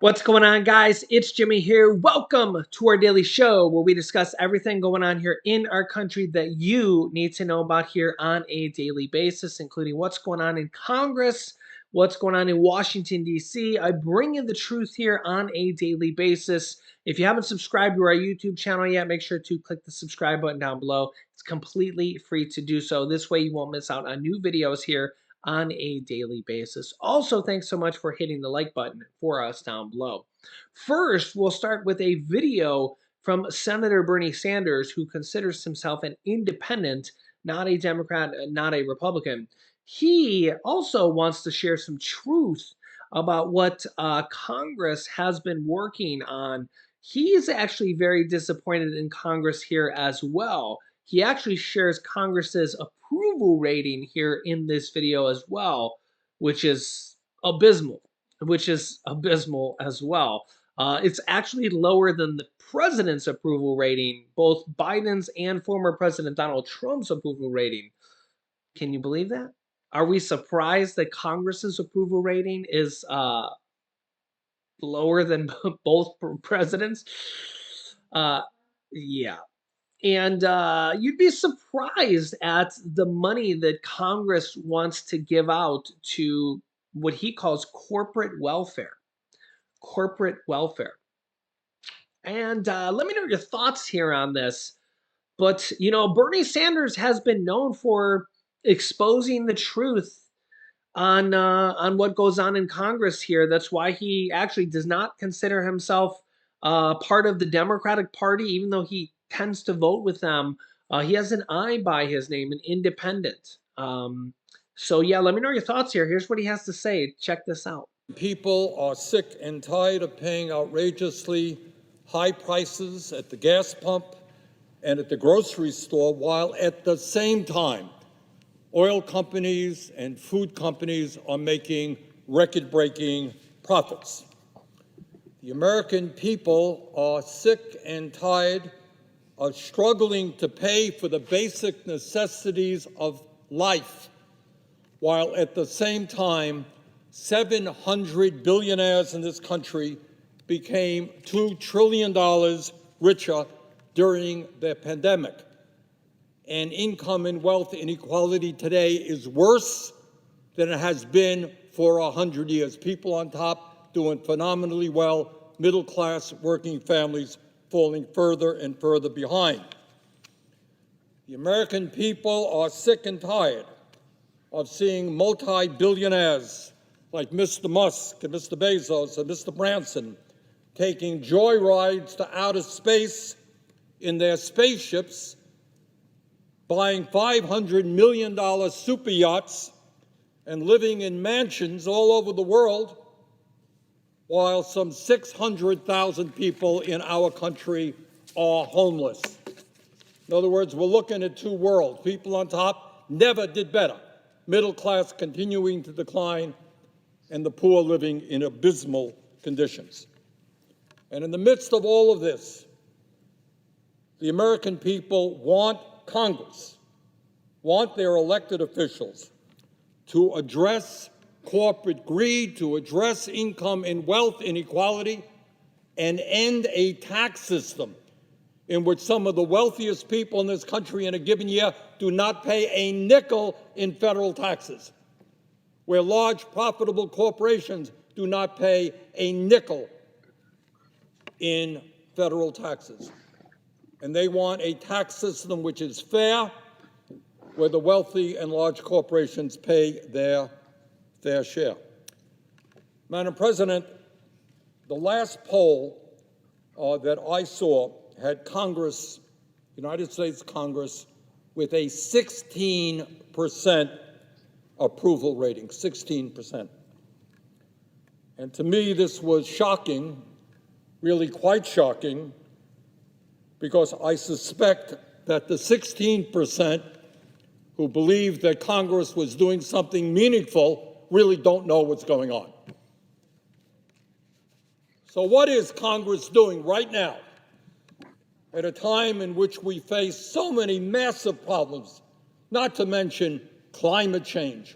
What's going on, guys? It's Jimmy here. Welcome to our daily show where we discuss everything going on here in our country that you need to know about here on a daily basis, including what's going on in Congress, what's going on in Washington, D.C. I bring you the truth here on a daily basis. If you haven't subscribed to our YouTube channel yet, make sure to click the subscribe button down below. It's completely free to do so. This way you won't miss out on new videos here on a daily basis. Also, thanks so much for hitting the like button for us down below. First, we'll start with a video from Senator Bernie Sanders, who considers himself an independent, not a Democrat, not a Republican. He also wants to share some truth about what Congress has been working on. He is actually very disappointed in Congress here as well. He actually shares Congress's approval rating here in this video as well, which is abysmal, as well. It's actually lower than the president's approval rating, both Biden's and former President Donald Trump's approval rating. Can you believe that? Are we surprised that Congress's approval rating is lower than both presidents? Yeah. And you'd be surprised at the money that Congress wants to give out to what he calls corporate welfare. Corporate welfare. And let me know your thoughts here on this. But, Bernie Sanders has been known for exposing the truth on what goes on in Congress here. That's why he actually does not consider himself part of the Democratic Party, even though he tends to vote with them. He has an I by his name, an independent. So yeah, let me know your thoughts here. Here's what he has to say. Check this out. People are sick and tired of paying outrageously high prices at the gas pump and at the grocery store, while at the same time, oil companies and food companies are making record-breaking profits. The American people are sick and tired of struggling to pay for the basic necessities of life, while at the same time, 700 billionaires in this country became $2 trillion richer during the pandemic. And income and wealth inequality today is worse than it has been for 100 years. People on top doing phenomenally well, middle class working families falling further and further behind. The American people are sick and tired of seeing multi-billionaires like Mr. Musk and Mr. Bezos and Mr. Branson taking joyrides to outer space in their spaceships, buying $500 million super yachts, and living in mansions all over the world, while some 600,000 people in our country are homeless. In other words, we're looking at two worlds. People on top never did better. Middle class continuing to decline, and the poor living in abysmal conditions. And in the midst of all of this, the American people want Congress, want their elected officials to address corporate greed, to address income and wealth inequality, and end a tax system in which some of the wealthiest people in this country in a given year do not pay a nickel in federal taxes, where large profitable corporations do not pay a nickel in federal taxes. And they want a tax system which is fair, where the wealthy and large corporations pay their fair share. Madam President, the last poll that I saw had Congress, United States Congress, with a 16% approval rating, 16%. And to me, this was shocking, really quite shocking, because I suspect that the 16% who believed that Congress was doing something meaningful really don't know what's going on. So what is Congress doing right now at a time in which we face so many massive problems, not to mention climate change,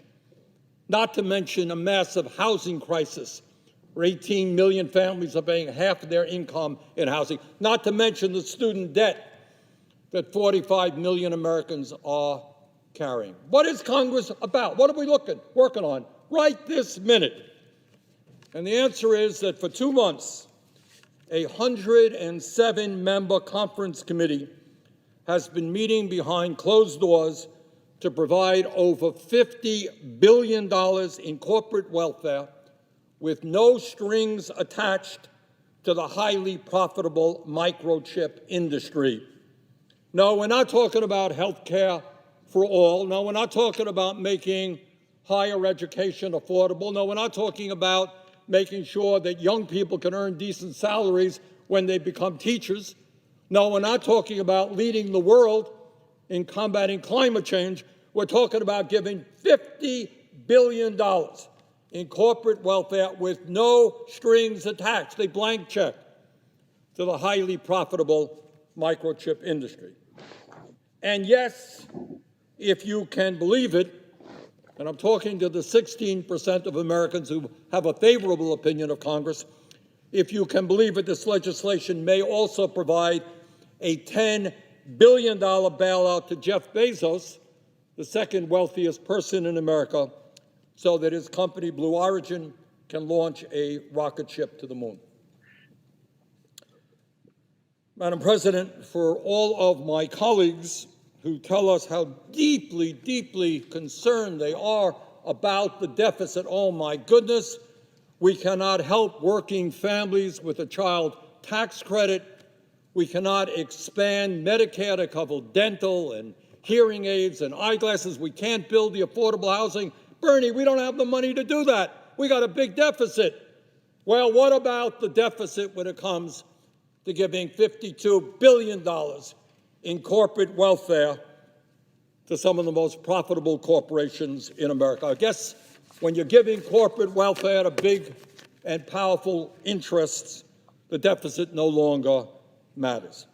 not to mention a massive housing crisis, where 18 million families are paying half of their income in housing, not to mention the student debt that 45 million Americans are carrying. What is Congress about? What are we working on right this minute? And the answer is that for 2 months, a 107-member conference committee has been meeting behind closed doors to provide over $50 billion in corporate welfare with no strings attached to the highly profitable microchip industry. No, we're not talking about health care for all. No, we're not talking about making higher education affordable. No, we're not talking about making sure that young people can earn decent salaries when they become teachers. No, we're not talking about leading the world in combating climate change. We're talking about giving $50 billion in corporate welfare with no strings attached, a blank check, to the highly profitable microchip industry. And yes, if you can believe it, and I'm talking to the 16% of Americans who have a favorable opinion of Congress, if you can believe it, this legislation may also provide a $10 billion bailout to Jeff Bezos, the second wealthiest person in America, so that his company, Blue Origin, can launch a rocket ship to the moon. Madam President, for all of my colleagues who tell us how deeply, deeply concerned they are about the deficit, oh my goodness, we cannot help working families with a child tax credit. We cannot expand Medicare to cover dental and hearing aids and eyeglasses. We can't build the affordable housing. Bernie, we don't have the money to do that. We got a big deficit. Well, what about the deficit when it comes to giving $52 billion in corporate welfare to some of the most profitable corporations in America? I guess when you're giving corporate welfare to big and powerful interests, the deficit no longer matters.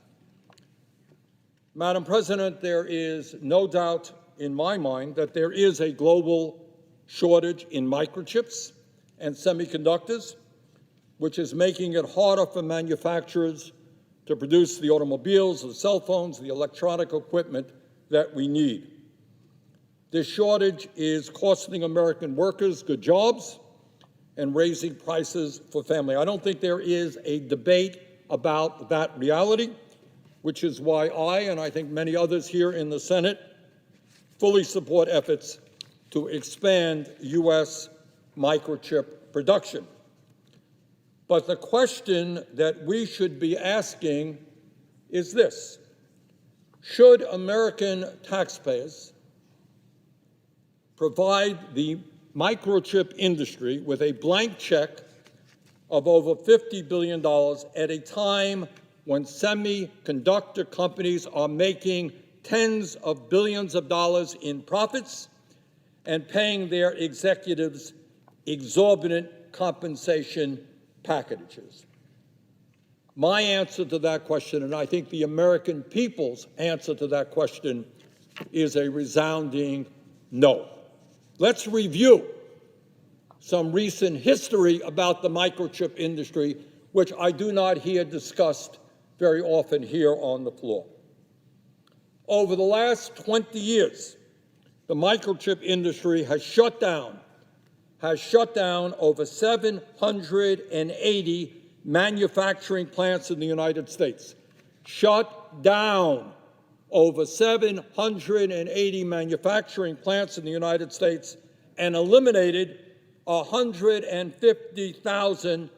Madam President, there is no doubt in my mind that there is a global shortage in microchips and semiconductors, which is making it harder for manufacturers to produce the automobiles, the cell phones, the electronic equipment that we need. This shortage is costing American workers good jobs and raising prices for family. I don't think there is a debate about that reality, which is why I, and I think many others here in the Senate, fully support efforts to expand U.S. microchip production. But the question that we should be asking is this: should American taxpayers provide the microchip industry with a blank check of over $50 billion at a time when semiconductor companies are making tens of billions of dollars in profits and paying their executives exorbitant compensation packages? My answer to that question, and I think the American people's answer to that question, is a resounding no. Let's review some recent history about the microchip industry, which I do not hear discussed very often here on the floor. Over the last 20 years, the microchip industry has shut down over 780 manufacturing plants in the United States. Shut down over 780 manufacturing plants in the United States and eliminated 150,000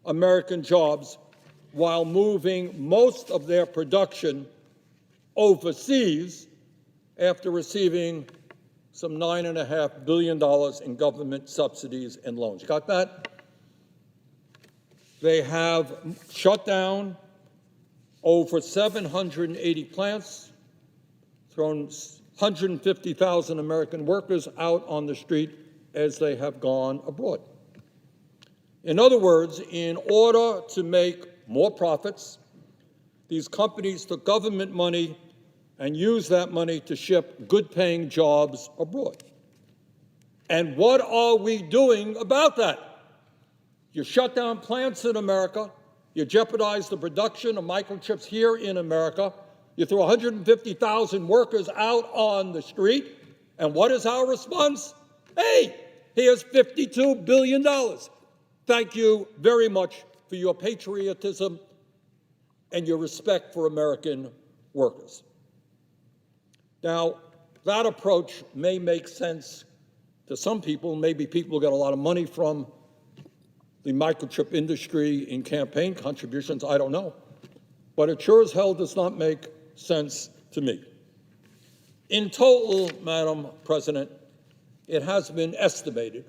American jobs while moving most of their production overseas after receiving some $9.5 billion in government subsidies and loans. You got that? They have shut down over 780 plants, thrown 150,000 American workers out on the street as they have gone abroad. In other words, in order to make more profits, these companies took government money and used that money to ship good-paying jobs abroad. And what are we doing about that? You shut down plants in America. You jeopardize the production of microchips here in America. You throw 150,000 workers out on the street. And what is our response? Hey, here's $52 billion. Thank you very much for your patriotism and your respect for American workers. Now, that approach may make sense to some people. Maybe people get a lot of money from the microchip industry in campaign contributions, I don't know. But it sure as hell does not make sense to me. In total, Madam President, it has been estimated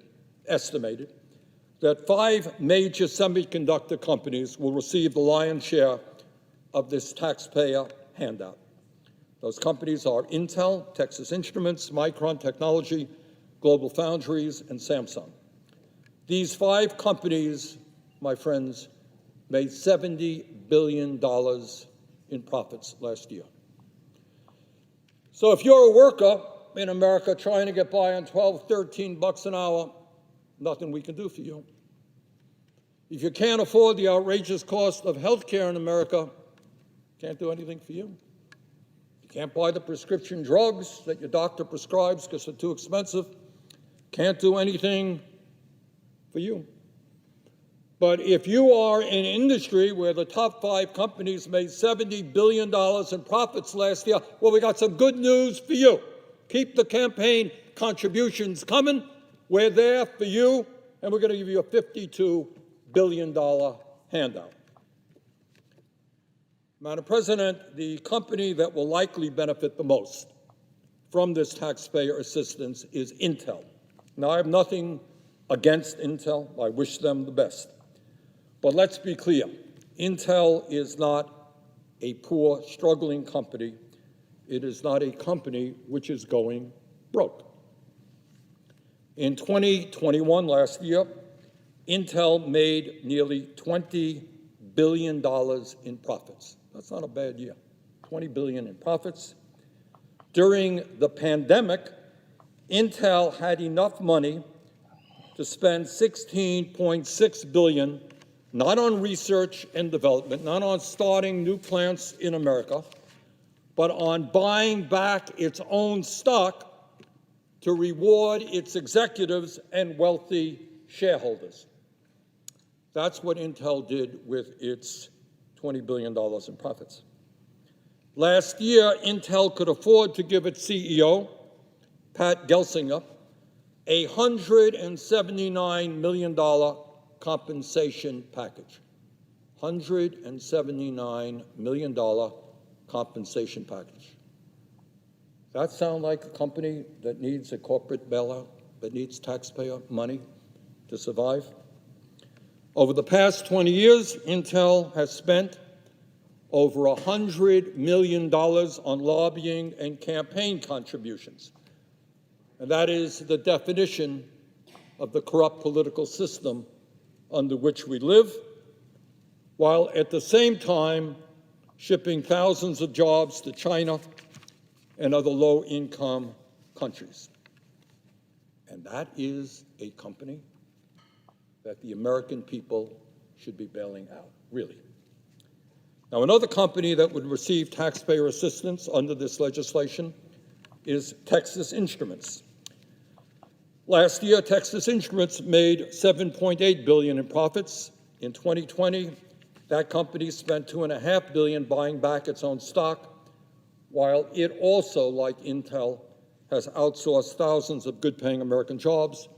that 5 major semiconductor companies will receive the lion's share of this taxpayer handout. Those companies are Intel, Texas Instruments, Micron Technology, Global Foundries, and Samsung. These 5 companies, my friends, made $70 billion in profits last year. So if you're a worker in America trying to get by on $12, $13 an hour, nothing we can do for you. If you can't afford the outrageous cost of health care in America, can't do anything for you. You can't buy the prescription drugs that your doctor prescribes because they're too expensive. Can't do anything for you. But if you are in an industry where the top 5 companies made $70 billion in profits last year, well, we got some good news for you. Keep the campaign contributions coming. We're there for you, and we're going to give you a $52 billion handout. Madam President, the company that will likely benefit the most from this taxpayer assistance is Intel. Now, I have nothing against Intel. I wish them the best. But let's be clear. Intel is not a poor, struggling company. It is not a company which is going broke. In 2021, last year, Intel made nearly $20 billion in profits. That's not a bad year. $20 billion in profits. During the pandemic, Intel had enough money to spend $16.6 billion, not on research and development, not on starting new plants in America, but on buying back its own stock to reward its executives and wealthy shareholders. That's what Intel did with its $20 billion in profits. Last year, Intel could afford to give its CEO, Pat Gelsinger, a $179 million compensation package. $179 million compensation package. That sound like a company that needs a corporate bailout, that needs taxpayer money to survive? Over the past 20 years, Intel has spent over $100 million on lobbying and campaign contributions. And that is the definition of the corrupt political system under which we live, while at the same time shipping thousands of jobs to China and other low-income countries. And that is a company that the American people should be bailing out, really. Now, another company that would receive taxpayer assistance under this legislation is Texas Instruments. Last year, Texas Instruments made $7.8 billion in profits. In 2020, that company spent $2.5 billion buying back its own stock, while it also, like Intel, has outsourced thousands of good-paying American jobs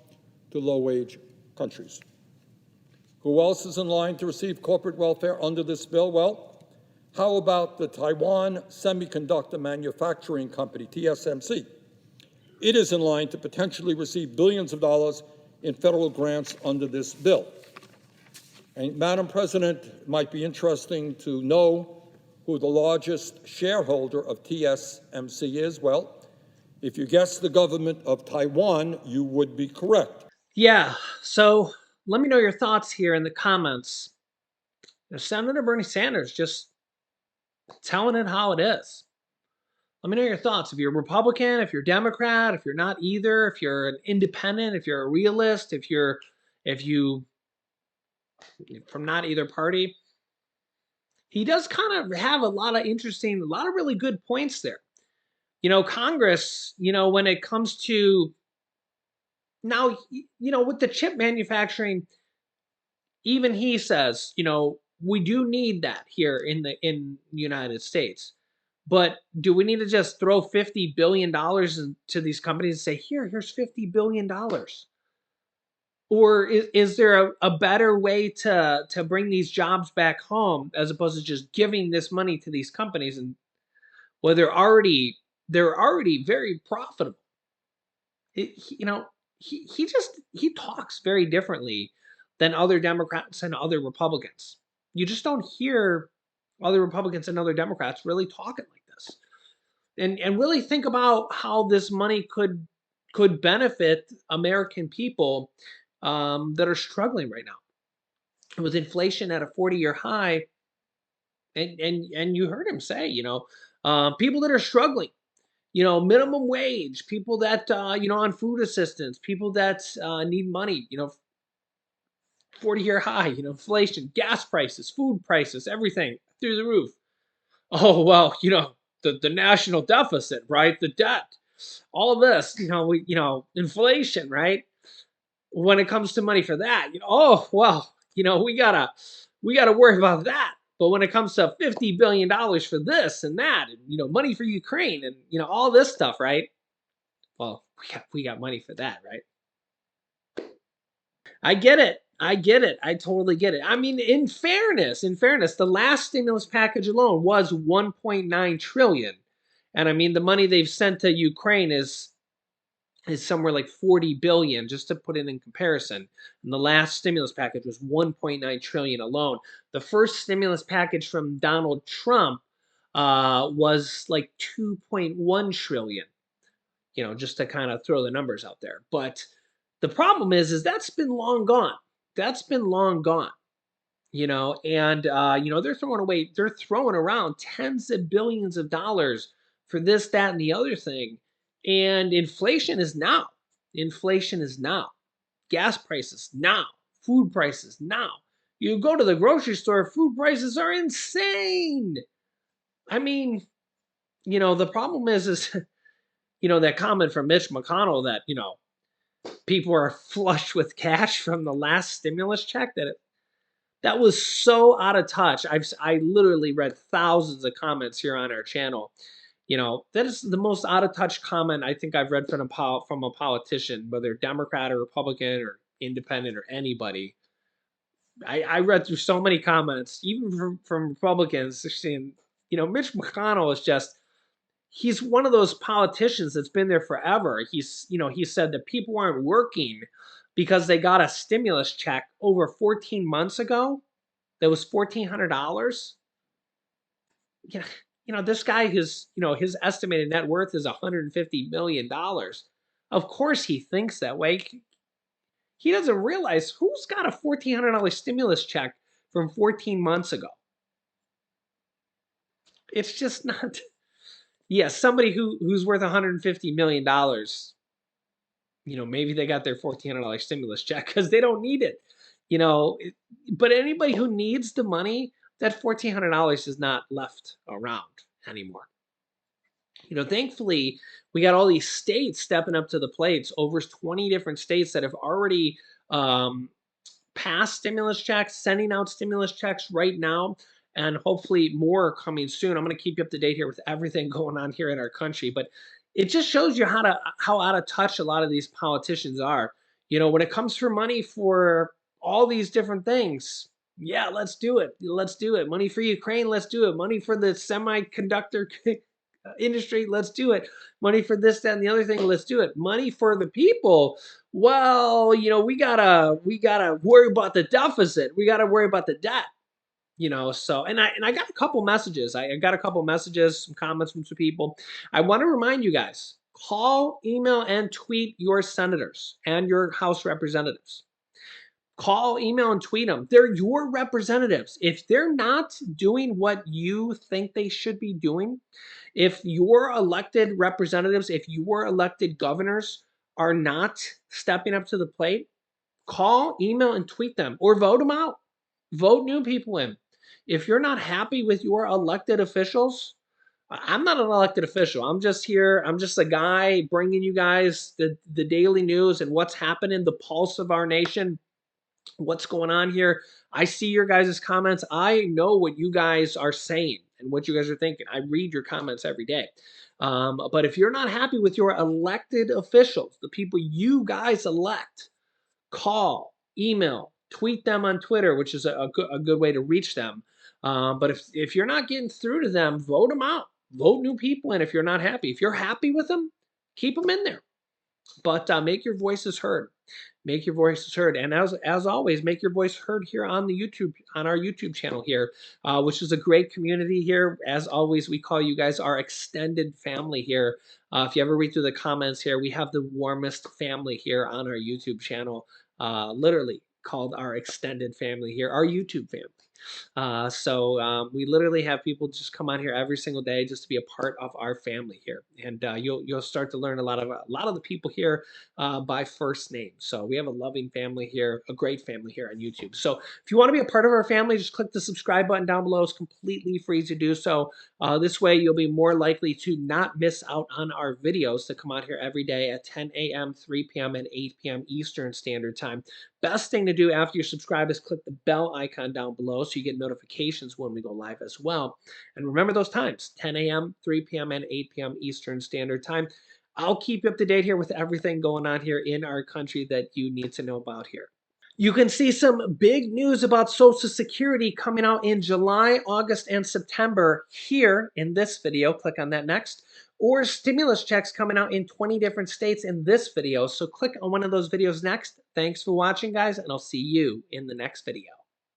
to low-wage countries. Who else is in line to receive corporate welfare under this bill? Well, how about the Taiwan Semiconductor Manufacturing Company, TSMC? It is in line to potentially receive billions of dollars in federal grants under this bill. And Madam President, it might be interesting to know who the largest shareholder of TSMC is. Well, if you guess the government of Taiwan, you would be correct. Yeah, so let me know your thoughts here in the comments. Senator Bernie Sanders just telling it how it is. Let me know your thoughts. If you're a Republican, if you're a Democrat, if you're not either, if you're an independent, if you're a realist, if you from not either party. He does kind of have a lot of interesting, a lot of really good points there. Congress, when it comes to now, with the chip manufacturing, even he says, we do need that here in the United States. But do we need to just throw $50 billion to these companies and say, here's $50 billion? Or is there a better way to bring these jobs back home as opposed to just giving this money to these companies, and well, they're already very profitable. He talks very differently than other Democrats and other Republicans. You just don't hear other Republicans and other Democrats really talking like this, and really think about how this money could benefit American people that are struggling right now with inflation at a 40-year high. And you heard him say, people that are struggling, minimum wage, people that on food assistance, people that need money, 40-year high, inflation, gas prices, food prices, everything through the roof. Oh well, the national deficit, right? The debt, all of this, inflation, right? When it comes to money for that, oh well, we gotta worry about that. But when it comes to $50 billion for this and that, and money for Ukraine, and all this stuff, right? Well, we got money for that, right? I get it. I get it. I totally get it. I mean, in fairness, the last stimulus package alone was 1.9 trillion. And I mean, the money they've sent to Ukraine is somewhere like 40 billion, just to put it in comparison. And the last stimulus package was 1.9 trillion alone. The first stimulus package from Donald Trump was like 2.1 trillion, just to kind of throw the numbers out there. But the problem is that's been long gone. That's been long gone. And they're throwing around tens of billions of dollars for this, that, and the other thing. And inflation is now. Inflation is now. Gas prices now. Food prices now. You go to the grocery store, food prices are insane. I mean, the problem is that comment from Mitch McConnell that, people are flush with cash from the last stimulus check, that was so out of touch. I literally read thousands of comments here on our channel. That is the most out of touch comment I think I've read from a politician, whether Democrat or Republican or independent or anybody. I read through so many comments, even from Republicans, saying, Mitch McConnell is just, he's one of those politicians that's been there forever. He said that people aren't working because they got a stimulus check over 14 months ago. That was $1,400. This guy, his estimated net worth is $150 million. Of course he thinks that way. He doesn't realize who's got a $1,400 stimulus check from 14 months ago. It's just not. Yeah, somebody who's worth $150 million, maybe they got their $1,400 stimulus check because they don't need it. But anybody who needs the money, that $1,400 is not left around anymore. Thankfully, we got all these states stepping up to the plates. Over 20 different states that have already passed stimulus checks, sending out stimulus checks right now, and hopefully more are coming soon. I'm going to keep you up to date here with everything going on here in our country, but it just shows you how out of touch a lot of these politicians are. When it comes for money for all these different things, yeah, let's do it. Let's do it. Money for Ukraine, let's do it. Money for the semiconductor industry, let's do it. Money for this, that, and the other thing, let's do it. Money for the people, well, we gotta worry about the deficit. We gotta worry about the debt. So and I got a couple messages. I got a couple messages, some comments from some people. I want to remind you guys: call, email, and tweet your senators and your House representatives. Call, email, and tweet them. They're your representatives. If they're not doing what you think they should be doing, if your elected representatives, if your elected governors are not stepping up to the plate, call, email, and tweet them or vote them out. Vote new people in. If you're not happy with your elected officials, I'm not an elected official. I'm just here. I'm just a guy bringing you guys the daily news and what's happening, the pulse of our nation, what's going on here. I see your guys' comments. I know what you guys are saying and what you guys are thinking. I read your comments every day. But if you're not happy with your elected officials, the people you guys elect, call, email, tweet them on Twitter, which is a good way to reach them. But if you're not getting through to them, vote them out. Vote new people in if you're not happy. If you're happy with them, keep them in there. But make your voices heard. Make your voices heard, and as always, make your voice heard here on the YouTube on our YouTube channel here, which is a great community here. As always, we call you guys our extended family here. If you ever read through the comments here, we have the warmest family here on our YouTube channel, literally called our extended family here, our YouTube family. We literally have people just come on here every single day just to be a part of our family here, and you'll start to learn a lot of the people here by first name. So we have a loving family here, a great family here on YouTube. So if you want to be a part of our family, just click the subscribe button down below. It's completely free to do so. This way, you'll be more likely to not miss out on our videos that come out here every day at 10 a.m., 3 p.m., and 8 p.m. Eastern Standard Time. Best thing to do after you subscribe is click the bell icon down below so you get notifications when we go live as well. And remember those times, 10 a.m., 3 p.m., and 8 p.m. Eastern Standard Time. I'll keep you up to date here with everything going on here in our country that you need to know about here. You can see some big news about Social Security coming out in July, August, and September here in this video. Click on that next. Or stimulus checks coming out in 20 different states in this video. So click on one of those videos next. Thanks for watching, guys, and I'll see you in the next video.